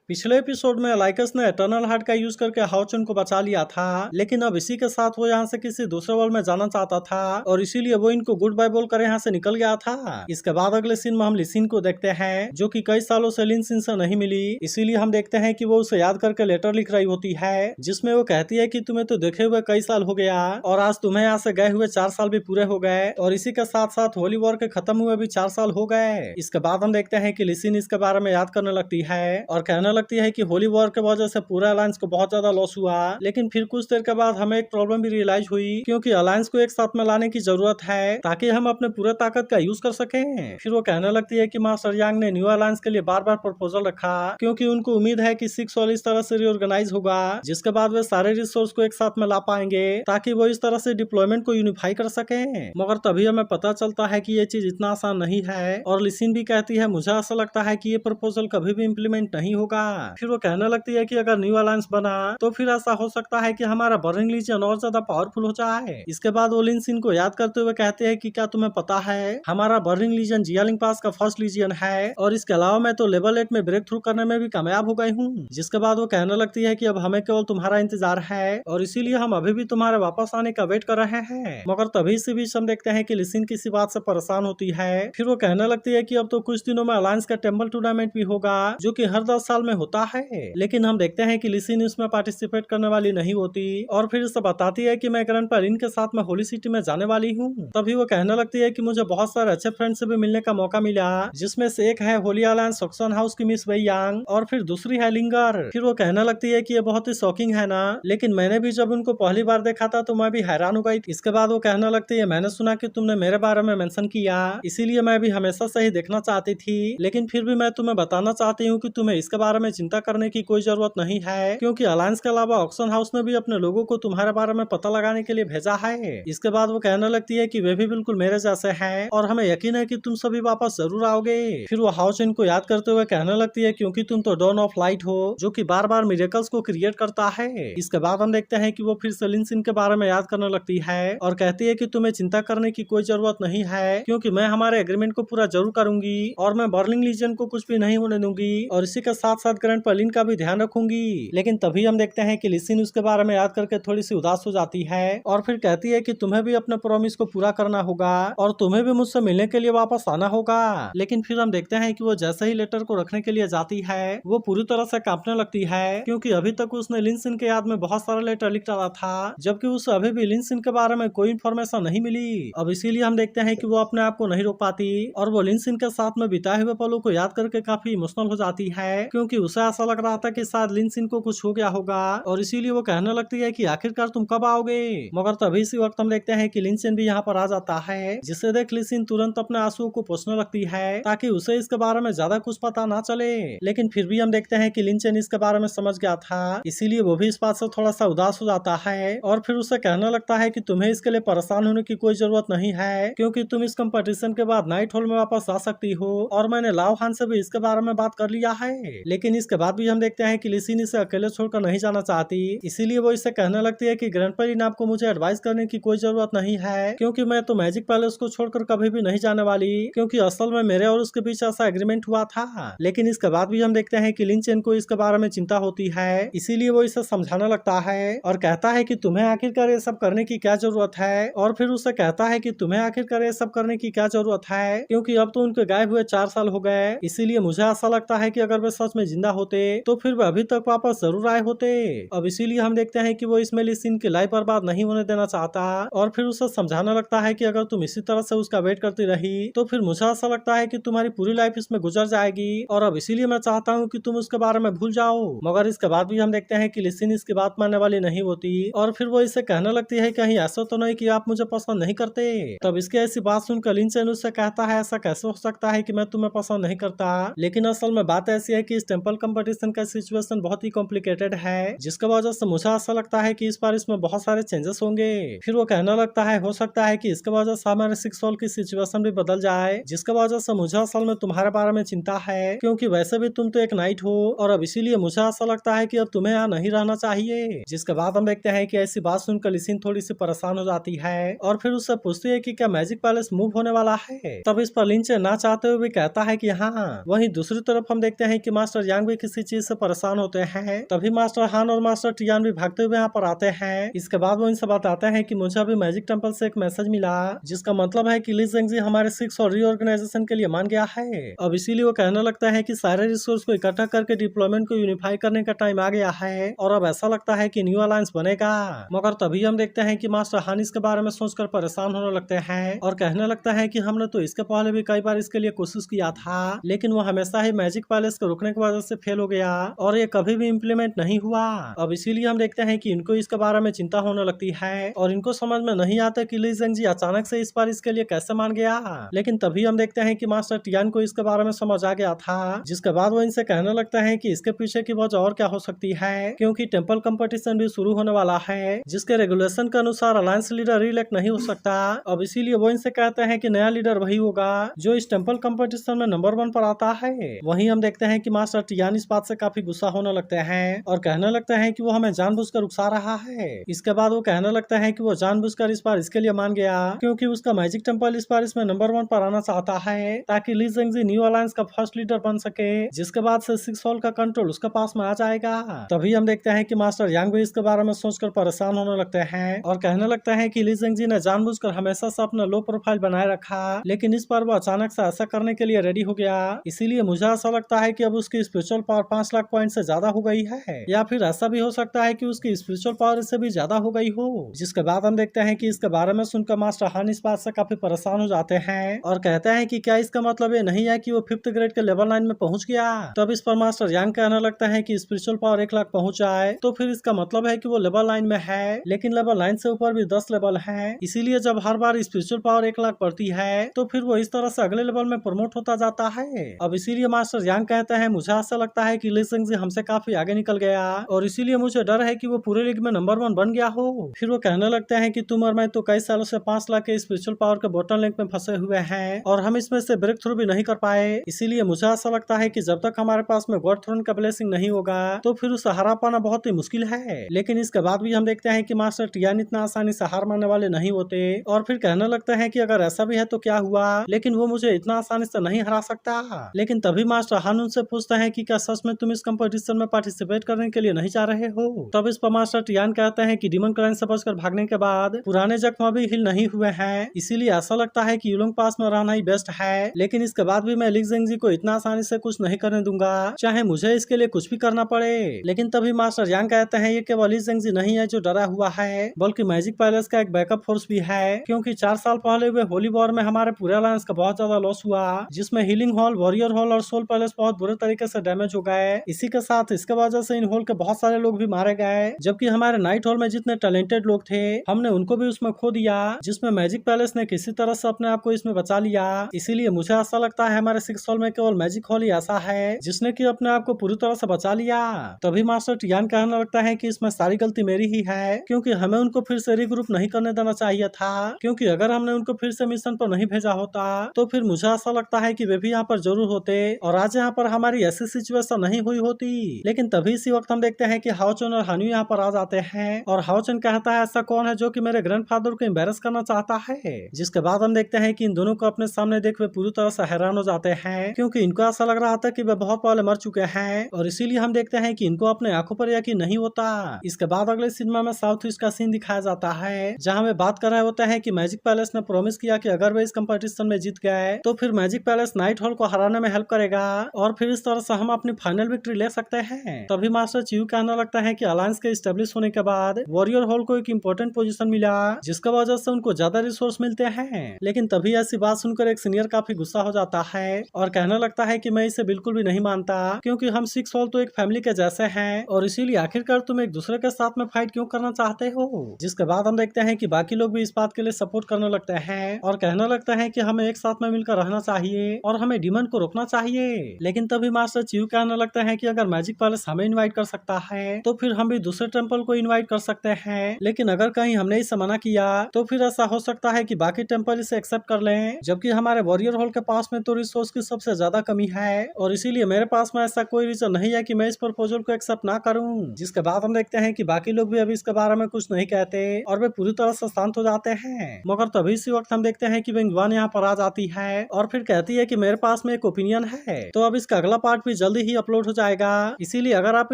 पिछले एपिसोड में लाइकस ने एटर्नल हार्ट का यूज करके हाओचुन को बचा लिया था, लेकिन अब इसी के साथ वो यहाँ से किसी दूसरे वर्ल्ड में जाना चाहता था और इसीलिए वो इनको गुड बाय बोलकर यहाँ से निकल गया था। इसके बाद अगले सीन में हम लिसिन को देखते हैं, जो कि कई सालों से लिनसिन से नहीं मिली, इसीलिए हम देखते हैं कि वो उसे याद करके लेटर लिख रही होती है, जिसमें वो कहती है कि तुम्हें तो देखे हुए कई साल हो गया और आज तुम्हें यहाँ से गए हुए 4 साल भी पूरे हो गए और इसी के साथ साथ होली वॉर के खत्म हुए भी 4 साल हो गए। इसके बाद हम देखते हैं कि लिसिन इसके बारे में याद करने लगती है और कहने लगती है कि होली वॉर के वजह से पूरा अलायंस को बहुत ज्यादा लॉस हुआ, लेकिन फिर कुछ देर के बाद हमें एक प्रॉब्लम भी रियलाइज हुई, क्योंकि अलायंस को एक साथ में लाने की जरूरत है ताकि हम अपने पूरे ताकत का यूज कर सकें। फिर वो कहने लगती है कि मास्टर यांग ने न्यू अलायंस के लिए बार बार प्रपोजल रखा, क्योंकि उनको उम्मीद है कि 6 साल इस तरह से रिओर्गेनाइज होगा जिसके बाद वे सारे रिसोर्स को एक साथ में ला पाएंगे ताकि वो इस तरह से डिप्लॉयमेंट को यूनिफाई कर सके। मगर तभी हमें पता चलता है कि ये चीज इतना आसान नहीं है और लिसिन भी कहती है मुझे ऐसा लगता है कि ये प्रपोजल कभी भी इम्प्लीमेंट नहीं होगा। फिर वो कहने लगती है कि अगर न्यू अलायंस बना तो फिर ऐसा हो सकता है कि हमारा बर्निंग लीजियन और ज्यादा पावरफुल हो जाए। इसके बाद वो लिनसिन को याद करते हुए कहते हैं कि क्या तुम्हें पता है हमारा बर्निंग लीजियन जियालिंग पास का फर्स्ट लीजियन है और इसके अलावा मैं तो लेवल 8 में ब्रेक थ्रू करने में भी कामयाब हो गई हूँ। जिसके बाद वो कहने लगती है कि अब हमें केवल तुम्हारा इंतजार है और इसीलिए हम अभी भी तुम्हारे वापस आने का वेट कर रहे हैं। मगर तभी इसी बीच हम देखते हैं कि लिसिन किसी बात से परेशान होती है। फिर वो कहने लगती है कि अब तो कुछ दिनों में अलायंस का टेम्पल टूर्नामेंट भी होगा जो कि हर 10 साल में होता है, लेकिन हम देखते हैं कि लिसिन इसमें पार्टिसिपेट करने वाली नहीं होती और फिर इसे बताती है कि मैं ग्रैंडपा लिन के साथ में होली सिटी में जाने वाली हूँ। तभी वो कहने लगती है कि मुझे बहुत सारे अच्छे फ्रेंड से भी मिलने का मौका मिला, जिसमें से एक है होली अलायंस ऑक्शन हाउस की मिस वई यांग और फिर दूसरी है लिंगर। फिर वो कहने लगती है कि ये बहुत ही शॉकिंग है ना, लेकिन मैंने भी जब उनको पहली बार देखा था तो मैं भी हैरान हो गई। इसके बाद वो कहने लगती है मैंने सुना कि तुमने मेरे बारे में मेंशन किया, इसीलिए मैं भी हमेशा से ही देखना चाहती थी, लेकिन फिर भी मैं तुम्हें बताना चाहती हूँ कि तुम्हें इसके बारे में चिंता करने की कोई जरूरत नहीं है, क्योंकि अलायंस के अलावा ऑक्शन हाउस ने भी अपने लोगों को तुम्हारे बारे में पता लगाने के लिए भेजा है। इसके बाद वो कहने लगती है कि वे भी बिल्कुल मेरे जैसे हैं और हमें यकीन है कि तुम सभी वापस जरूर आओगे। फिर वो हाओचुन को याद करते हुए कहने लगती है क्योंकि तुम तो डॉन ऑफ लाइट हो जो कि बार बार मिरेकल्स को क्रिएट करता है। इसके बाद हम देखते हैं कि वो फिर से लिनसिन के बारे में याद करने लगती है और कहती है कि तुम्हें चिंता करने की कोई जरूरत नहीं है, क्योंकि मैं हमारे एग्रीमेंट को पूरा जरूर करूंगी और मैं बर्निंग लीजियन को कुछ भी नहीं होने दूंगी और इसी के साथ साथ ग्रैंडपा लिन का भी ध्यान रखूंगी। लेकिन तभी हम देखते हैं कि लिसिन उसके बारे में याद करके थोड़ी सी उदास हो जाती है और फिर कहती है कि तुम्हें भी अपने प्रॉमिस को पूरा करना होगा और तुम्हें भी मुझसे मिलने के लिए वापस आना होगा। लेकिन फिर हम देखते हैं कि वो जैसे ही लेटर को रखने के लिए जाती है वो पूरी तरह से कांपने लगती है, क्योंकि अभी तक उसने लिनसिन के याद में बहुत सारा लेटर लिख डाला था जबकि उसे अभी भी लिनसिन के बारे में कोई इन्फॉर्मेशन नहीं मिली। अब इसीलिए हम देखते हैं कि वो अपने आप को नहीं रोक पाती और वो लिनसिन के साथ में बिताए हुए पलों को याद करके काफी इमोशनल हो जाती है, क्योंकि उसे ऐसा लग रहा था कि शायद लिनसिन को कुछ हो गया होगा और इसीलिए वो कहने लगती है कि आखिरकार तुम कब आओगे। मगर तभी इसी वक्त हम देखते हैं कि लिनसिन भी यहाँ पर आ जाता है, जिसे देख लिसिन तुरंत अपने आंसुओं को पोंछने लगती है ताकि उसे इसके बारे में ज्यादा कुछ पता ना चले। लेकिन फिर भी हम देखते हैं कि लिनसिन इसके बारे में समझ गया था, इसीलिए वो भी इस बात से थोड़ा सा उदास हो जाता है और फिर उसे कहने लगता है कि तुम्हें इसके लिए परेशान होने की कोई जरूरत नहीं है, क्योंकि तुम इस कंपटीशन के बाद नाइट हॉल में वापस आ सकती हो और मैंने लाओ हान से भी इसके बारे में बात कर लिया है। लेकिन इसके बाद भी हम देखते हैं कि लिसिन इसे अकेले छोड़कर नहीं जाना चाहती, इसीलिए वो इससे कहने लगती है कि ग्रैंडपा लिन आपको मुझे एडवाइस करने की कोई जरूरत नहीं है, क्योंकि मैं तो मैजिक पैलेस को छोड़कर कभी भी नहीं जाने वाली, क्योंकि असल में मेरे और उसके बीच ऐसा एग्रीमेंट हुआ था। लेकिन इसके बाद भी हम देखते हैं कि लिनचेन को इसके बारे में चिंता होती है, इसीलिए वो इसे समझाने लगता है और कहता है कि तुम्हें आखिरकार ये सब करने की क्या जरूरत है, और फिर उसे कहता है कि तुम्हें आखिरकार ये सब करने की क्या जरूरत है, क्योंकि अब तो उनके गायब हुए 4 साल हो गए, इसीलिए मुझे ऐसा लगता है कि अगर वे सच में जिंदा होते तो फिर वे अभी तक वापस जरूर आए होते। अब इसीलिए हम देखते हैं कि वो इसमें लिसिन की लाइफ बर्बाद नहीं होने देना चाहता और फिर उसे समझाने लगता है कि अगर तुम इसी तरह से उसका वेट करती रही तो फिर मुझे ऐसा लगता है कि तुम्हारी पूरी लाइफ इसमें गुजर जाएगी और अब इसीलिए मैं चाहता हूँ कि तुम उसके बारे में भूल जाओ। मगर इसके बाद भी हम देखते हैं कि लिसिन इसकी बात मानने वाली नहीं होती और फिर वो इसे कहने लगती है कहीं ऐसा तो नहीं कि आप मुझे पसंद नहीं करते। तब इसकी ऐसी बात सुनकर लिनचेन उससे कहता है ऐसा कैसे हो सकता है कि मैं तुम्हें पसंद नहीं करता, लेकिन असल में बात ऐसी है कि इस टेम्पल कंपटीशन का सिचुएशन बहुत ही कॉम्प्लिकेटेड है, जिसकी वजह से मुझे ऐसा लगता है कि इस बार इसमें बहुत सारे चेंजेस होंगे। फिर वो कहने लगता है हो सकता है कि इसके वजह से हमारे 6 साल की सिचुएशन भी बदल जाए, जिसके वजह से मुझे असल में तुम्हारे बारे में चिंता है, क्योंकि वैसे भी तुम तो एक नाइट हो और अब इसीलिए मुझे ऐसा लगता है कि अब तुम्हें यहाँ नहीं रहना चाहिए। जिसके बाद हम देखते हैं कि ऐसी बात सुनकर लिसिन थोड़ी सी परेशान हो जाती है और फिर उससे पूछती है कि क्या मैजिक पैलेस मूव होने वाला है। तब इस पर लिनचेन ना चाहते हुए भी कहता है कि हाँ। वहीं दूसरी तरफ हम देखते हैं कि मास्टर यांग यांग भी किसी चीज से परेशान होते हैं। तभी मास्टर हान और मास्टर टियान भी भागते हुए यहाँ पर आते हैं। इसके बाद वो इनसे बताते हैं कि मुझे अभी मैजिक टेम्पल से एक मैसेज मिला, जिसका मतलब है कि ली जेंगजी हमारे 6 और रीऑर्गेनाइजेशन के लिए मान गया है। अब इसीलिए वो कहने लगता है कि सारे रिसोर्स को इकट्ठा करके डिप्लॉयमेंट को यूनिफाई करने का टाइम आ गया है और अब ऐसा लगता है कि न्यू अलायंस बनेगा। मगर तभी हम देखते हैं कि मास्टर हान इसके बारे में सोचकर परेशान होने लगते हैं और कहने लगता है कि हमने तो इसके पहले भी कई बार इसके लिए कोशिश किया था, लेकिन वो हमेशा ही मैजिक पैलेस को रुकने की वजह से फेल हो गया और ये कभी भी इम्प्लीमेंट नहीं हुआ। अब इसीलिए हम देखते हैं कि इनको इसके बारे में चिंता होने लगती है और इनको समझ में नहीं आता कि ली जेंगजी अचानक से इस बार इसके लिए कैसे मान गया। लेकिन तभी हम देखते हैं कि मास्टर टियान को इसके बारे में समझ आ गया था, जिसके बाद वो इनसे कहने लगता है कि इसके पीछे की वजह और क्या हो सकती है, क्योंकि टेंपल कंपटीशन भी शुरू होने वाला है, जिसके रेगुलेशन के अनुसार अलायंस लीडर रीइलेक्ट नहीं हो सकता। अब इसीलिए वो इनसे कहते हैं कि नया लीडर वही होगा जो इस टेंपल कंपटीशन में नंबर 1 पर आता है। वहीं हम देखते हैं कि मास्टर टियान इस बात से काफी गुस्सा होने लगते हैं और कहने लगते हैं कि वो हमें जानबूझकर उकसा रहा है। इसके बाद वो कहने लगता है कि वो जानबूझकर इस बार इसके लिए मान गया क्योंकि उसका मैजिक टेंपल इस बार इसमें नंबर 1 पर आना चाहता है, ताकि ली जेंगजी न्यू अलायंस का फर्स्ट लीडर बन सके, जिसके बाद से 6 हॉल का कंट्रोल उसके पास में आ जाएगा। तभी हम देखते हैं कि मास्टर यांग भी इसके बारे में सोचकर परेशान होने लगते हैं और कहने लगता है कि ली जेंगजी ने जानबूझकर हमेशा से अपना लो प्रोफाइल बनाए रखा, लेकिन इस बार वो अचानक से ऐसा करने के लिए रेडी हो गया। इसीलिए मुझे ऐसा लगता है कि अब उसकी स्पिरिचुअल पावर 5 लाख पॉइंट से ज्यादा हो गई है, या फिर ऐसा भी हो सकता है कि उसकी स्पिरिचुअल पावर इससे भी ज्यादा हो गई हो। जिसके बाद हम देखते हैं कि इसके बारे में सुनकर मास्टर हान इस बात से काफी परेशान हो जाते हैं और कहते हैं कि क्या इसका मतलब ये नहीं है कि वो 5th ग्रेड के लेवल 9 में पहुंच गया। तब इस पर मास्टर यांग कहने लगता है कि स्पिरिचुअल पावर 1 लाख पहुंच जाए तो फिर इसका मतलब है कि वो लेवल 9 में है, लेकिन लेवल 9 से ऊपर भी 10 लेवल है। इसीलिए जब हर बार स्पिरिचुअल पावर 1 लाख बढ़ती है तो फिर वो इस तरह से अगले लेवल में प्रमोट होता जाता है। अब इसीलिए मास्टर यांग कहते हैं मुझे ऐसा लगता है कि ली जेंगजी हमसे काफी आगे निकल गया और इसीलिए मुझे डर है कि वो पूरे लीग में नंबर 1 बन गया हो। फिर वो कहने लगते हैं कि तुम और मैं तो कई सालों से 5 लाख के स्पिरिचुअल पावर के बॉटल लिंक में फंसे हुए हैं और हम इसमें से ब्रेक थ्रू भी नहीं कर पाए। इसीलिए मुझे ऐसा लगता है कि जब तक हमारे पास में गॉड थ्रोन का ब्लेसिंग नहीं होगा तो फिर उसे हरा पाना बहुत ही मुश्किल है। लेकिन इसके बाद भी हम देखते हैं कि मास्टर टियान इतना आसानी से हार मानने वाले नहीं होते और फिर कहने लगते हैं कि अगर ऐसा भी है तो क्या हुआ, लेकिन वो मुझे इतना आसानी से नहीं हरा सकता। लेकिन तभी मास्टर हान उनसे पूछता है कि क्या सच में तुम इस कंपटीशन में पार्टिसिपेट करने के लिए नहीं जा रहे हो। तब इस पर मास्टर टियान कहते हैं कि डीमन क्लाइन से बचकर भागने के बाद पुराने जख्म भी हिल नहीं हुए हैं, इसीलिए ऐसा लगता है कि यूलोंग पास में रहना ही बेस्ट है। लेकिन इसके बाद भी मैं ली जेंगजी को इतना आसानी से कुछ नहीं करने दूंगा, चाहे मुझे इसके लिए कुछ भी करना पड़े। लेकिन तभी मास्टर यांग कहते हैं ये केवल ली जेंगजी नहीं है जो डरा हुआ है, बल्कि मैजिक पैलेस का एक बैकअप फोर्स भी है, क्योंकि 4 साल पहले हुए होली वॉर में हमारे पूरे अलायंस का बहुत ज्यादा लॉस हुआ, जिसमें हीलिंग हॉल, वॉरियर हॉल और सोल पैलेस बहुत बुरे तरीके से डैमेज हो गए। इसी के साथ इसके वजह से इन हॉल के बहुत सारे लोग भी मारे गए, जबकि हमारे नाइट हॉल में जितने टैलेंटेड लोग थे हमने उनको भी उसमें खो दिया, जिसमें मैजिक पैलेस ने किसी तरह से अपने आप को इसमें बचा लिया। इसीलिए मुझे ऐसा लगता है हमारे 6 हॉल में केवल मैजिक हॉल ही ऐसा है जिसने कि अपने आप को पूरी तरह से बचा लिया। तभी मास्टर टियान कहने लगता है कि इसमें सारी गलती मेरी ही है, क्योंकि हमें उनको फिर से रीग्रुप नहीं करने देना चाहिए था, क्योंकि अगर हमने उनको फिर से मिशन पर नहीं भेजा होता तो फिर मुझे ऐसा लगता है कि वे भी यहाँ पर जरूर होते और आज यहाँ पर हमारी ऐसी सिचुएशन नहीं हुई होती। लेकिन तभी इसी वक्त हम देखते हैं कि हाओचन और हान्यू यहाँ पर आ जाते हैं और हाओचन कहता है ऐसा कौन है जो कि मेरे ग्रैंडफादर को एम्बैरस करना चाहता है। जिसके बाद हम देखते हैं कि इन दोनों को अपने सामने देख वे पूरी तरह से हैरान हो जाते हैं, क्योंकि इनको ऐसा लग रहा था कि वे बहुत पहले मर चुके हैं और इसीलिए हम देखते हैं कि इनको अपने आंखों पर यकीन नहीं होता। इसके बाद अगले सिनेमा में साउथ ईस्ट का सीन दिखाया जाता है, जहाँ वे बात कर रहे होते हैं कि मैजिक पैलेस ने प्रॉमिस किया कि अगर वे इस कंपटीशन में जीत गए तो फिर मैजिक पैलेस नाइट हॉल को हराने में हेल्प करेगा और फिर इस तरह से हम अपनी फाइनल विक्ट्री ले सकते हैं। तभी मास्टर चियू कहने लगता है कि अलायंस के स्टेब्लिश होने के बाद वॉरियर हॉल को एक इम्पोर्टेंट पोजीशन मिला, जिसका वजह से उनको ज्यादा रिसोर्स मिलते हैं। लेकिन तभी ऐसी बात सुनकर एक सीनियर काफी गुस्सा हो जाता है और कहने लगता है कि मैं इसे बिल्कुल भी नहीं मानता, क्योंकि हम 6 हॉल तो एक फैमिली के जैसे हैं और इसीलिए आखिरकार तुम एक दूसरे के साथ में फाइट क्यों करना चाहते हो। जिसके बाद हम देखते हैं कि बाकी लोग भी इस बात के लिए सपोर्ट करने लगते हैं और कहने लगते हैं कि हमें एक साथ में मिलकर रहना चाहिए और हमें डीमन को रोकना चाहिए। लेकिन तभी मास्टर चियू कहने लगता है कि अगर मैजिक पैलेस हमें इनवाइट कर सकता है तो फिर हम भी दूसरे टेंपल को इनवाइट कर सकते हैं, लेकिन अगर कहीं हमने इसे मना किया तो फिर ऐसा हो सकता है कि बाकी टेंपल इसे एक्सेप्ट कर लें, जबकि हमारे वॉरियर हॉल के पास में तो रिसोर्स की सबसे ज्यादा कमी है और इसीलिए मेरे पास में ऐसा कोई रीजन नहीं है कि मैं इस प्रपोजल को एक्सेप्ट ना करूं। जिसके बाद हम देखते हैं कि बाकी लोग भी अभी इसके बारे में कुछ नहीं कहते और वे पूरी तरह से शांत हो जाते हैं। मगर तभी इसी वक्त हम देखते हैं कि वेंगवान यहाँ पर आ जाती है और फिर कहती है कि मेरे पास में एक ओपिनियन है, तो अब इसका अगला पार्ट भी जल्द जल्दी ही अपलोड हो जाएगा। इसीलिए अगर आप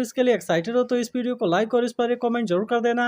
इसके लिए एक्साइटेड हो तो इस वीडियो को लाइक और इस पर एक कमेंट जरूर कर देना।